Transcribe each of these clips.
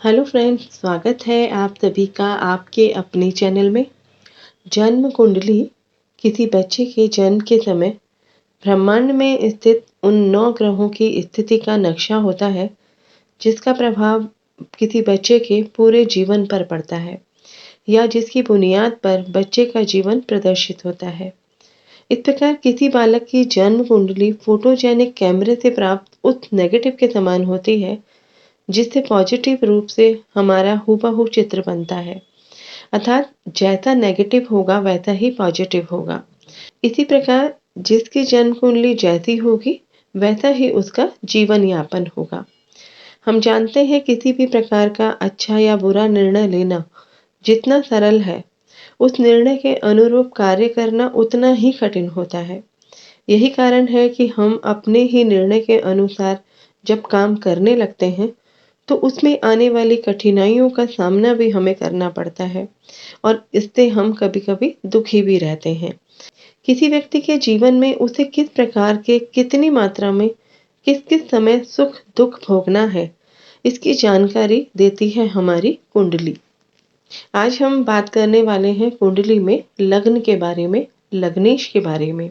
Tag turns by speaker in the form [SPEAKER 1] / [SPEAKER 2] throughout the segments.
[SPEAKER 1] Hello friends, स्वागत है आप सभी का आपके अपने चैनल में। जन्म कुंडली किसी बच्चे के जन्म के समय ब्रह्मांड में स्थित उन 9 ग्रहों की स्थिति का नक्शा होता है जिसका प्रभाव किसी बच्चे के पूरे जीवन पर पड़ता है या जिसकी बुनियाद पर बच्चे का जीवन प्रदर्शित होता है। इस प्रकार किसी बालक की जन्म कुंडली फोटोजेनिक कैमरे से प्राप्त उस नेगेटिव के समान होती है जिससे पॉजिटिव रूप से हमारा हूबहू चित्र बनता है, अर्थात जैसा नेगेटिव होगा वैसा ही पॉजिटिव होगा। इसी प्रकार जिसकी जन्म कुंडली जैसी होगी वैसा ही उसका जीवन यापन होगा। हम जानते हैं किसी भी प्रकार का अच्छा या बुरा निर्णय लेना जितना सरल है, उस निर्णय के अनुरूप कार्य करना उतना ही कठिन होता है। यही कारण है कि हम अपने ही निर्णय के अनुसार जब काम करने लगते हैं तो उसमें आने वाली कठिनाइयों का सामना भी हमें करना पड़ता है और इससे हम कभी-कभी दुखी भी रहते हैं। किसी व्यक्ति के जीवन में उसे किस प्रकार के कितनी मात्रा में किस-किस समय सुख दुख भोगना है, इसकी जानकारी देती है हमारी कुंडली। आज हम बात करने वाले हैं कुंडली में लग्न के बारे में, लग्नेश के बारे में।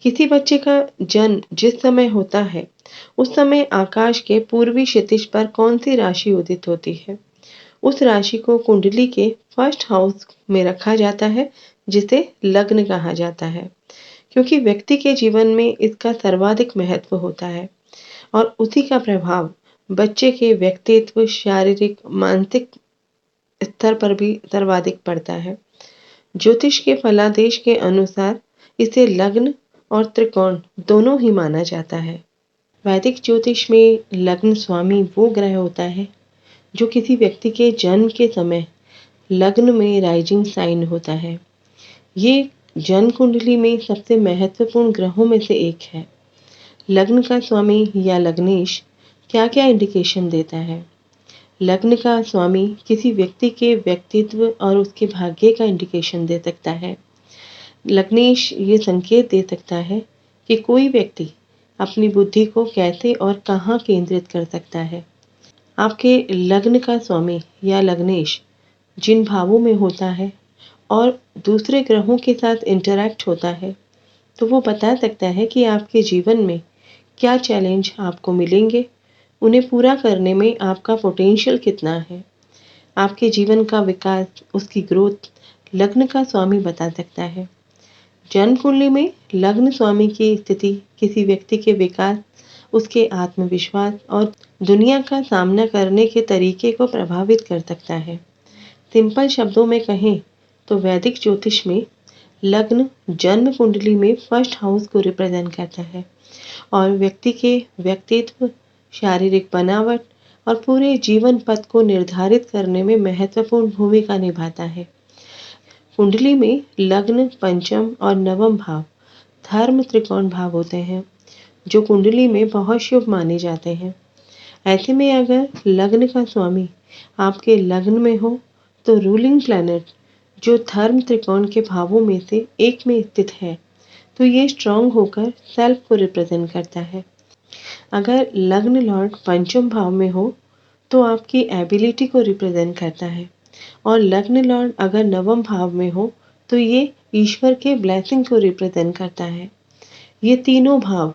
[SPEAKER 1] किसी बच्चे का जन्म जिस समय होता है उस समय आकाश के पूर्वी क्षितिज पर कौन सी राशि उदित होती है, उस राशि को कुंडली के फर्स्ट हाउस में रखा जाता है जिसे लग्न कहा जाता है, क्योंकि व्यक्ति के जीवन में इसका सर्वाधिक महत्व होता है और उसी का प्रभाव बच्चे के व्यक्तित्व, शारीरिक, मानसिक स्तर पर भी सर्वाधिक पड़ता है। ज्योतिष के फलादेश के अनुसार इसे लग्न और त्रिकोण दोनों ही माना जाता है। वैदिक ज्योतिष में लग्न स्वामी वो ग्रह होता है जो किसी व्यक्ति के जन्म के समय लग्न में राइजिंग साइन होता है। ये जन्म कुंडली में सबसे महत्वपूर्ण ग्रहों में से एक है। लग्न का स्वामी या लग्नेश क्या क्या इंडिकेशन देता है? लग्न का स्वामी किसी व्यक्ति के व्यक्तित्व और उसके भाग्य का इंडिकेशन दे सकता है। लग्नेश ये संकेत दे सकता है कि कोई व्यक्ति अपनी बुद्धि को कैसे और कहाँ केंद्रित कर सकता है। आपके लग्न का स्वामी या लग्नेश जिन भावों में होता है और दूसरे ग्रहों के साथ इंटरैक्ट होता है, तो वो बता सकता है कि आपके जीवन में क्या चैलेंज आपको मिलेंगे, उन्हें पूरा करने में आपका पोटेंशियल कितना है। आपके जीवन का विकास, उसकी ग्रोथ लग्न का स्वामी बता सकता है। जन्म कुंडली में लग्न स्वामी की स्थिति किसी व्यक्ति के विकास, उसके आत्मविश्वास और दुनिया का सामना करने के तरीके को प्रभावित कर सकता है। सिंपल शब्दों में कहें तो वैदिक ज्योतिष में लग्न जन्म कुंडली में फर्स्ट हाउस को रिप्रेजेंट करता है और व्यक्ति के व्यक्तित्व, शारीरिक बनावट और पूरे जीवन पथ को निर्धारित करने में महत्वपूर्ण भूमिका निभाता है। कुंडली में लग्न, पंचम और नवम भाव धर्म त्रिकोण भाव होते हैं जो कुंडली में बहुत शुभ माने जाते हैं। ऐसे में अगर लग्न का स्वामी आपके लग्न में हो तो रूलिंग प्लैनेट जो धर्म त्रिकोण के भावों में से एक में स्थित है, तो ये स्ट्रांग होकर सेल्फ को रिप्रेजेंट करता है। अगर लग्न लॉर्ड पंचम भाव में हो तो आपकी एबिलिटी को रिप्रेजेंट करता है और लग्न लॉर्ड अगर नवम भाव में हो तो ये ईश्वर के ब्लेसिंग को रिप्रेजेंट करता है। ये तीनों भाव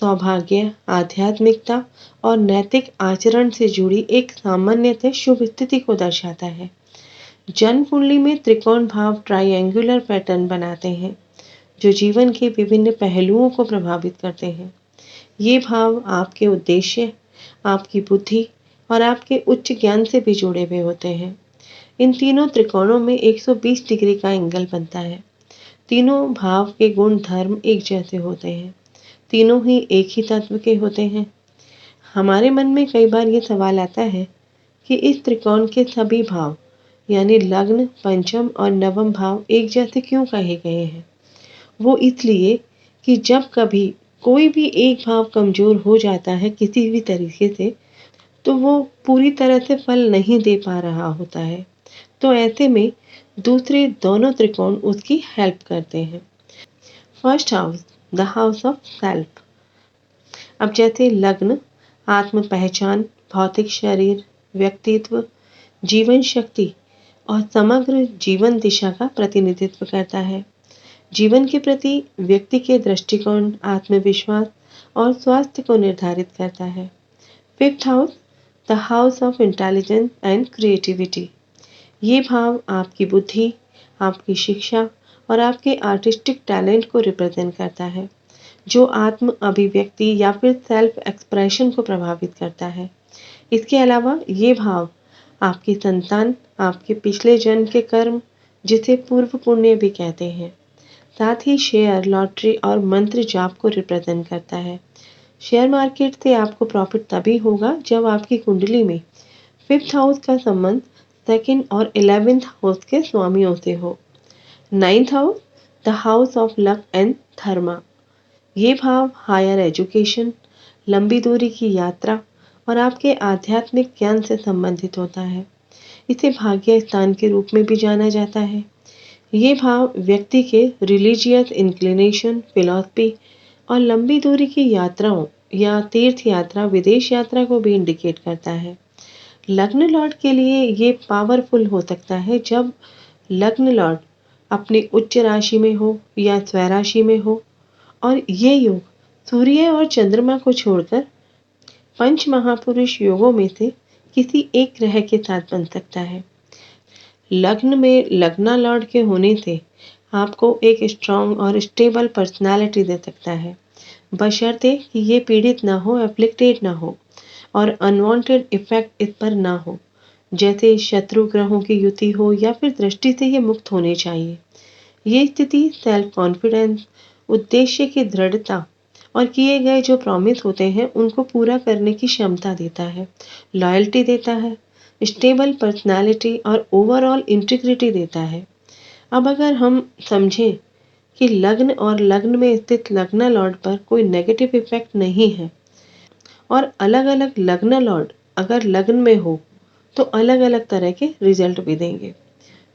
[SPEAKER 1] सौभाग्य, आध्यात्मिकता और नैतिक आचरण से जुड़ी एक सामान्यतः शुभ स्थिति को दर्शाता है। जन्म कुंडली में त्रिकोण भाव ट्रायंगुलर पैटर्न बनाते हैं जो जीवन के विभिन्न पहलुओं को प्रभावित करते हैं। ये भाव आपके उद्देश्य, आपकी बुद्धि और आपके उच्च ज्ञान से भी जुड़े हुए होते हैं। इन तीनों त्रिकोणों में 120 डिग्री का एंगल बनता है। तीनों भाव के गुण धर्म एक जैसे होते हैं। तीनों ही एक ही तत्व के होते हैं। हमारे मन में कई बार ये सवाल आता है कि इस त्रिकोण के सभी भाव यानी लग्न, पंचम और नवम भाव एक जैसे क्यों कहे गए हैं? वो इसलिए कि जब कभी कोई भी एक भाव कमजोर हो जाता है किसी भी तरीके से, तो वो पूरी तरह से फल नहीं दे पा रहा होता है। तो ऐसे में दूसरे दोनों त्रिकोण उसकी हेल्प करते हैं। First house, the house of self. अब जैसे लग्न आत्म पहचान, भौतिक शरीर, व्यक्तित्व, जीवन शक्ति और समग्र जीवन दिशा का प्रतिनिधित्व करता है। जीवन के प्रति व्यक्ति के दृष्टिकोण, आत्मविश्वास और स्वास्थ्य को निर्धारित करता है। Fifth house, the house of intelligence and creativity. ये भाव आपकी बुद्धि, आपकी शिक्षा और आपके आर्टिस्टिक टैलेंट को रिप्रेजेंट करता है, जो आत्म अभिव्यक्ति या फिर सेल्फ एक्सप्रेशन को प्रभावित करता है। इसके अलावा ये भाव आपकी संतान, आपके पिछले जन्म के कर्म, जिसे पूर्व पुण्य भी कहते हैं, साथ ही शेयर, लॉटरी और मंत्र जाप को रिप्रेजेंट करता है। शेयर मार्केट से आपको प्रॉफिट तभी होगा जब आपकी कुंडली में फिफ्थ हाउस का संबंध सेकंड और 11th हाउस के स्वामियों से हो। Ninth house, the house of luck and dharma. ये भाव हायर एजुकेशन, लंबी दूरी की यात्रा और आपके आध्यात्मिक ज्ञान से संबंधित होता है। इसे भाग्य स्थान के रूप में भी जाना जाता है। ये भाव व्यक्ति के रिलीजियस इंक्लिनेशन, फिलॉसफी और लंबी दूरी की यात्राओं या तीर्थ यात्रा, विदेश यात्रा को भी इंडिकेट करता है। लग्न लॉर्ड के लिए ये पावरफुल हो सकता है जब लग्न लॉर्ड अपनी उच्च राशि में हो या स्वराशि में हो, और ये योग सूर्य और चंद्रमा को छोड़कर पंच महापुरुष योगों में से किसी एक ग्रह के साथ बन सकता है। लग्न में लग्ना लॉर्ड के होने से आपको एक स्ट्रांग और स्टेबल पर्सनालिटी दे सकता है, बशर्ते कि ये पीड़ित ना हो, एफ्लिक्टेड ना हो और अनवांटेड इफेक्ट इस पर ना हो, जैसे शत्रु ग्रहों की युति हो या फिर दृष्टि से ये मुक्त होने चाहिए। ये स्थिति सेल्फ कॉन्फिडेंस, उद्देश्य की दृढ़ता और किए गए जो प्रॉमिस होते हैं उनको पूरा करने की क्षमता देता है, लॉयल्टी देता है, स्टेबल पर्सनालिटी और ओवरऑल इंटीग्रिटी देता है। अब अगर हम समझें कि लग्न और लग्न में स्थित लग्ना लॉर्ड पर कोई नेगेटिव इफेक्ट नहीं है और अलग अलग लग्ना लॉर्ड अगर लग्न में हो तो अलग अलग तरह के रिजल्ट भी देंगे।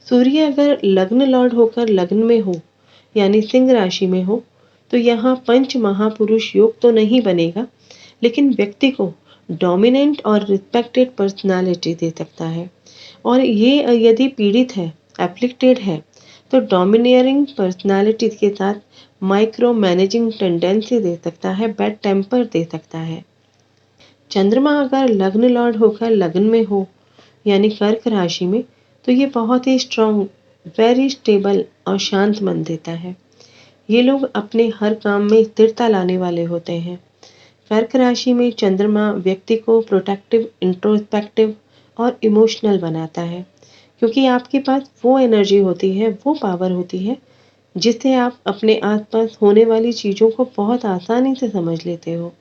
[SPEAKER 1] सूर्य अगर लग्न लॉर्ड होकर लग्न में हो यानी सिंह राशि में हो तो यहाँ पंच महापुरुष योग तो नहीं बनेगा, लेकिन व्यक्ति को डोमिनेंट और रिस्पेक्टेड पर्सनालिटी दे सकता है। और ये यदि पीड़ित है, एफ्लिक्टेड है, तो डोमिनियरिंग पर्सनालिटी के साथ माइक्रो मैनेजिंग टेंडेंसी दे सकता है, बैड टेम्पर दे सकता है। चंद्रमा अगर लग्न लॉर्ड होकर लग्न में हो यानी कर्क राशि में तो ये बहुत ही स्ट्रांग, वेरी स्टेबल और शांत मन देता है। ये लोग अपने हर काम में स्थिरता लाने वाले होते हैं। कर्क राशि में चंद्रमा व्यक्ति को प्रोटेक्टिव, इंट्रोस्पेक्टिव और इमोशनल बनाता है, क्योंकि आपके पास वो एनर्जी होती है, वो पावर होती है जिससे आप अपने आसपास होने वाली चीज़ों को बहुत आसानी से समझ लेते हो।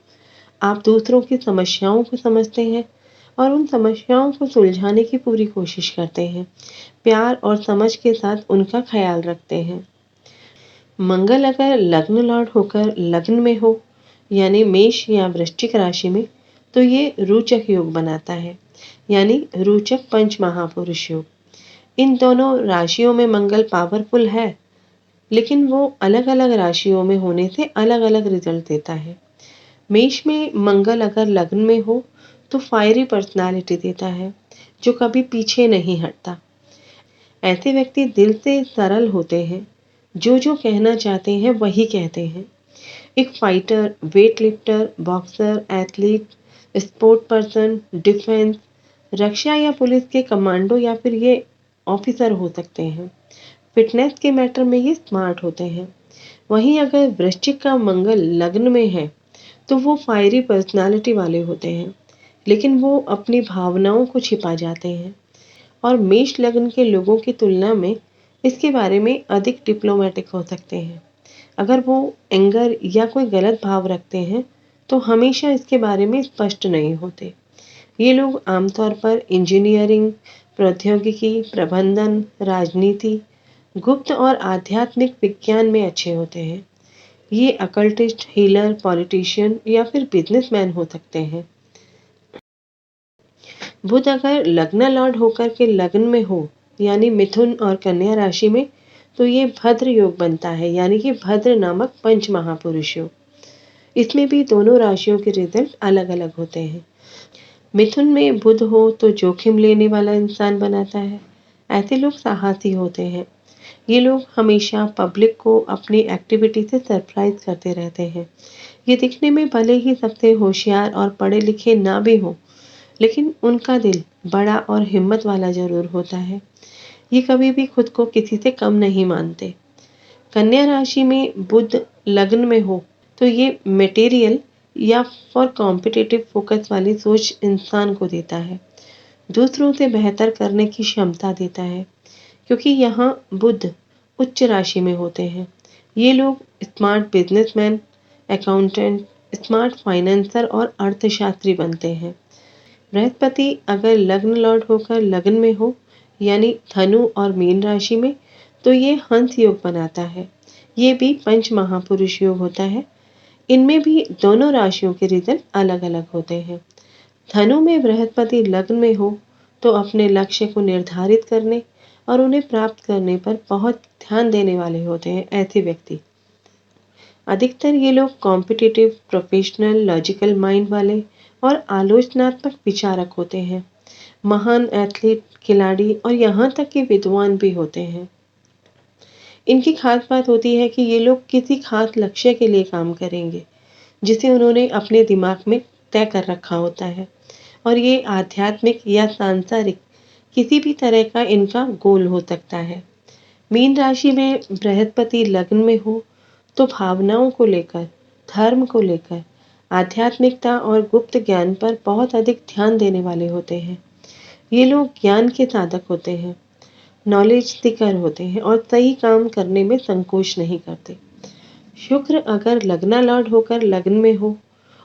[SPEAKER 1] आप दूसरों की समस्याओं को समझते हैं और उन समस्याओं को सुलझाने की पूरी कोशिश करते हैं, प्यार और समझ के साथ उनका ख्याल रखते हैं। मंगल अगर लग्न लॉर्ड होकर लग्न में हो यानी मेष या वृश्चिक राशि में तो ये रोचक योग बनाता है, यानी रोचक पंच महापुरुष योग। इन दोनों राशियों में मंगल पावरफुल है, लेकिन वो अलग अलग राशियों में होने से अलग अलग रिजल्ट देता है। मेष में मंगल अगर लग्न में हो तो फायरी पर्सनालिटी देता है, जो कभी पीछे नहीं हटता। ऐसे व्यक्ति दिल से सरल होते हैं, जो कहना चाहते हैं वही कहते हैं। एक fighter, weight lifter, boxer, athlete, sport person, defence, रक्षा या पुलिस के कमांडो या फिर ये ऑफिसर हो सकते हैं। फिटनेस के मैटर में ये स्मार्ट होते हैं। वहीं अगर वृश्चिक का मंगल लग्न में है तो वो फायरी पर्सनालिटी वाले होते हैं, लेकिन वो अपनी भावनाओं को छिपा जाते हैं और मेष लग्न के लोगों की तुलना में इसके बारे में अधिक डिप्लोमेटिक हो सकते हैं। अगर वो एंगर या कोई गलत भाव रखते हैं तो हमेशा इसके बारे में स्पष्ट नहीं होते। ये लोग आमतौर पर इंजीनियरिंग, प्रौद्योगिकी, प्रबंधन, राजनीति, गुप्त और आध्यात्मिक विज्ञान में अच्छे होते हैं। ये अकल्टिस्ट, हीलर, पॉलिटिशियन या फिर बिजनेसमैन हो सकते हैं। बुध अगर लग्न लॉर्ड होकर के लग्न में हो यानी मिथुन और कन्या राशि में तो ये भद्र योग बनता है, यानी कि भद्र नामक पंच महापुरुष योग। इसमें भी दोनों राशियों के रिजल्ट अलग अलग होते हैं। मिथुन में बुध हो तो जोखिम लेने वाला इंसान बनाता है। ऐसे लोग साहसी होते हैं। ये लोग हमेशा पब्लिक को अपनी एक्टिविटी से सरप्राइज करते रहते हैं। ये दिखने में भले ही सबसे होशियार और पढ़े लिखे ना भी हो, लेकिन उनका दिल बड़ा और हिम्मत वाला जरूर होता है। ये कभी भी खुद को किसी से कम नहीं मानते। कन्या राशि में बुध लग्न में हो तो ये मटेरियल या फॉर कॉम्पिटिटिव फोकस वाली सोच इंसान को देता है। दूसरों से बेहतर करने की क्षमता देता है, क्योंकि यहाँ बुध उच्च राशि में होते हैं। ये लोग smart businessman, accountant, smart financer और अर्थशास्त्री बनते हैं। बृहस्पति अगर लग्न लॉर्ड होकर लग्न में हो, यानी धनु और मीन राशि में, तो ये हंस योग बनाता है। ये भी पंच महापुरुष योग होता है। इनमें भी दोनों राशियों के रिजल्ट अलग अलग होते हैं। धनु में बृहस्पति लग्न में हो तो अपने लक्ष्य को निर्धारित करने और उन्हें प्राप्त करने पर बहुत ध्यान देने वाले होते हैं। ऐसे व्यक्ति अधिकतर ये लोग कॉम्पिटिटिव, प्रोफेशनल, लॉजिकल माइंड वाले और आलोचनात्मक विचारक होते हैं। महान एथलीट, खिलाड़ी और यहाँ तक कि विद्वान भी होते हैं। इनकी खास बात होती है कि ये लोग किसी खास लक्ष्य के लिए काम करेंगे, जिसे उन्होंने अपने दिमाग में तय कर रखा होता है, और ये आध्यात्मिक या सांसारिक किसी भी तरह का इनका गोल हो सकता है। मीन राशि में बृहस्पति लग्न में हो तो भावनाओं को लेकर, धर्म को लेकर, आध्यात्मिकता और गुप्त ज्ञान पर बहुत अधिक ध्यान देने वाले होते हैं। ये लोग ज्ञान के साधक होते हैं, नॉलेज सीकर होते हैं और सही काम करने में संकोच नहीं करते। शुक्र अगर लग्ना लॉर्ड होकर लग्न में हो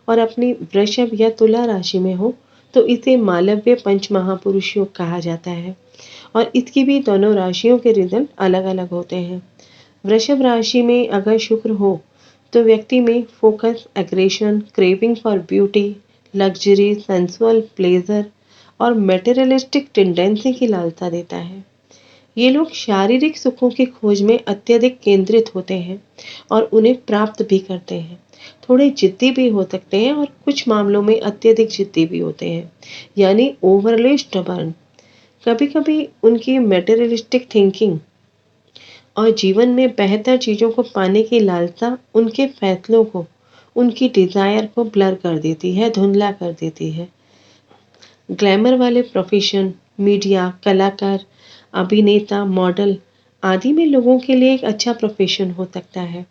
[SPEAKER 1] और अपनी वृषभ या तुला राशि में हो तो इसे मालव्य पंच महापुरुष योग कहा जाता है, और इसकी भी दोनों राशियों के रिजल्ट अलग अलग होते हैं। वृषभ राशि में अगर शुक्र हो तो व्यक्ति में focus, aggression, craving for beauty, luxury, sensual pleasure और मेटेरियलिस्टिक टेंडेंसी की लालसा देता है। ये लोग शारीरिक सुखों की खोज में अत्यधिक केंद्रित होते हैं और उन्हें प्राप्त भी करते हैं। थोड़े जिद्दी भी हो सकते हैं और कुछ मामलों में अत्यधिक जिद्दी भी होते हैं, यानी ओवरली स्टबर्न। कभी कभी उनकी मेटेरियलिस्टिक थिंकिंग और जीवन में बेहतर चीज़ों को पाने की लालसा उनके फैसलों को, उनकी डिज़ायर को ब्लर कर देती है, धुंधला कर देती है। ग्लैमर वाले प्रोफेशन, मीडिया, कलाकार, अभिनेता, मॉडल आदि में लोगों के लिए एक अच्छा प्रोफेशन हो सकता है।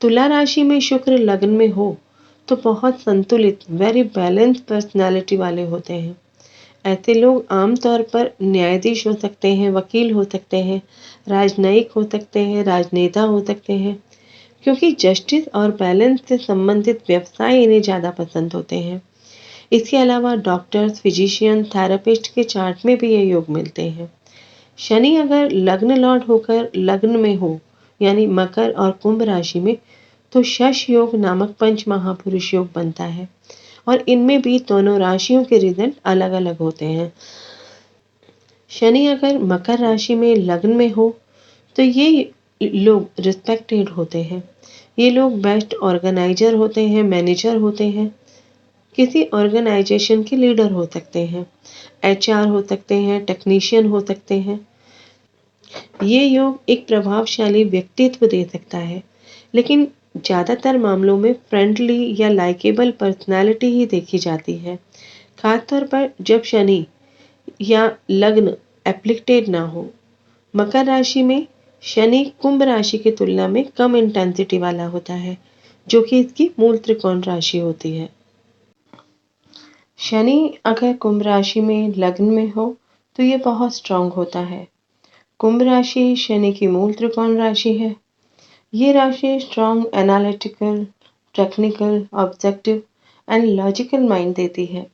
[SPEAKER 1] तुला राशि में शुक्र लग्न में हो तो बहुत संतुलित, वेरी बैलेंस पर्सनालिटी वाले होते हैं। ऐसे लोग आमतौर पर न्यायाधीश हो सकते हैं, वकील हो सकते हैं, राजनयिक हो सकते हैं, राजनेता हो सकते हैं, क्योंकि जस्टिस और बैलेंस से संबंधित व्यवसाय इन्हें ज़्यादा पसंद होते हैं। इसके अलावा डॉक्टर्स, फिजिशियन, थेरेपिस्ट के चार्ट में भी ये योग मिलते हैं। शनि अगर लग्न लॉर्ड होकर लग्न में हो, यानी मकर और कुंभ राशि में, तो शश योग नामक पंच महापुरुष योग बनता है, और इनमें भी दोनों राशियों के रिजल्ट अलग अलग होते हैं। शनि अगर मकर राशि में लग्न में हो तो ये लोग रिस्पेक्टेड होते हैं। ये लोग बेस्ट ऑर्गेनाइजर होते हैं, मैनेजर होते हैं, किसी ऑर्गेनाइजेशन के लीडर हो सकते हैं, एचआर हो सकते हैं, टेक्नीशियन हो सकते हैं। ये योग एक प्रभावशाली व्यक्तित्व दे सकता है, लेकिन ज़्यादातर मामलों में फ्रेंडली या लाइकेबल पर्सनालिटी ही देखी जाती है, खासतौर पर जब शनि या लग्न एप्लिक्टेड ना हो। मकर राशि में शनि कुंभ राशि की तुलना में कम इंटेंसिटी वाला होता है, जो कि इसकी मूल त्रिकोण राशि होती है। शनि अगर कुंभ राशि में लग्न में हो तो ये बहुत स्ट्रांग होता है। कुंभ राशि शनि की मूल त्रिकोण राशि है। ये राशि strong, analytical, technical, objective and logical mind देती है।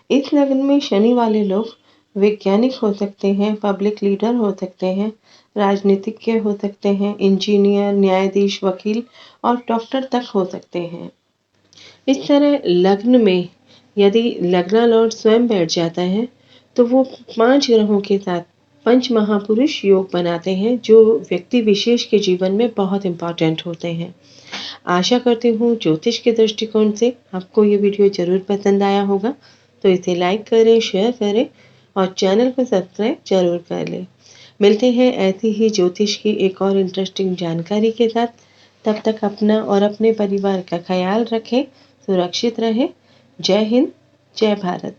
[SPEAKER 1] इस लग्न में शनि वाले लोग वैज्ञानिक हो सकते हैं, पब्लिक लीडर हो सकते हैं, राजनीतिज्ञ हो सकते हैं, इंजीनियर, न्यायाधीश, वकील और डॉक्टर तक हो सकते हैं। इस तरह लग्न में यदि लग्ना लॉर्ड स्वयं बैठ जाता है तो वो 5 ग्रहों के साथ पंच महापुरुष योग बनाते हैं, जो व्यक्ति विशेष के जीवन में बहुत इंपॉर्टेंट होते हैं। आशा करती हूँ ज्योतिष के दृष्टिकोण से आपको ये वीडियो जरूर पसंद आया होगा। तो इसे लाइक करें, शेयर करें और चैनल को सब्सक्राइब जरूर कर लें। मिलते हैं ऐसी ही ज्योतिष की एक और इंटरेस्टिंग जानकारी के साथ। तब तक अपना और अपने परिवार का ख्याल रखें, सुरक्षित रहें। जय हिंद, जय भारत।